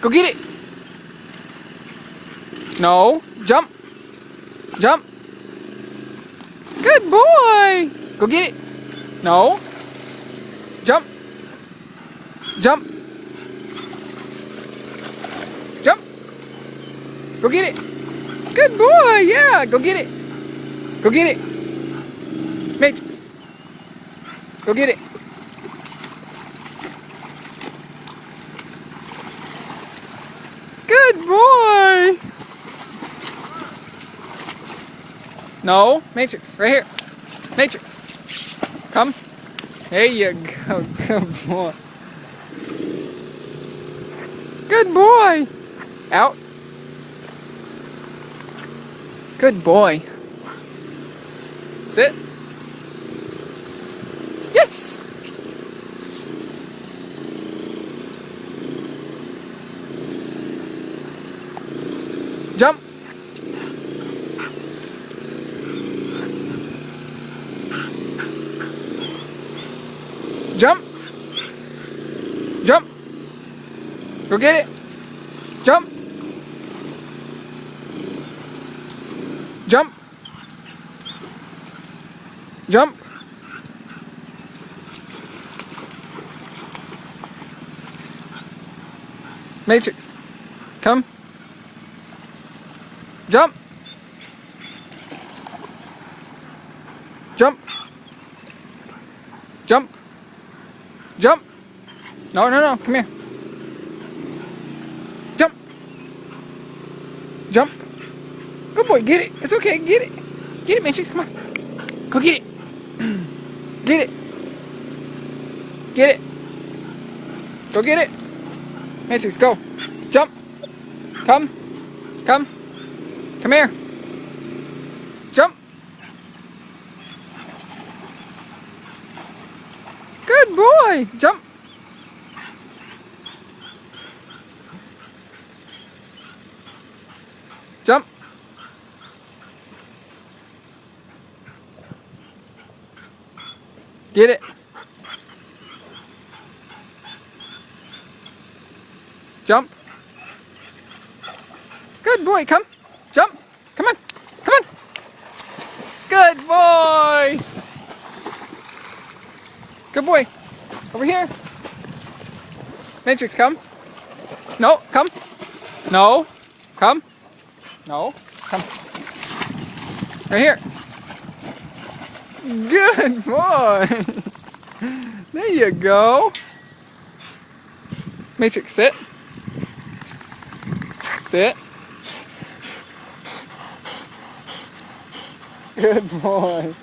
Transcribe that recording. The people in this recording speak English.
Go get it. No. Jump. Jump. Good boy. Go get it. No. Jump. Jump. Jump. Go get it. Good boy. Yeah. Go get it. Go get it. Matrix. Go get it. Good boy. No. Matrix. Right here. Matrix. Come. There you go. Good boy. Good boy. Out. Good boy. Sit. Yes. Jump. Jump. Jump. Go get it. Jump. Jump. Jump. Matrix. Come. Jump. Jump. Jump. Jump. No, no, no. Come here. Jump. Jump. Good boy. Get it. It's okay. Get it. Get it, Matrix. Come on. Go get it. Get it. Get it. Go get it. Matrix, go. Jump. Come. Come. Come here. Jump. Good boy. Jump. Jump. Get it. Jump. Good boy. Come. Jump. Come on. Come on. Good boy. Good boy. Over here. Matrix, come. No, come. No. Come. No. Come. Right here. Good boy. There you go. Matrix, sit. Sit. Good boy.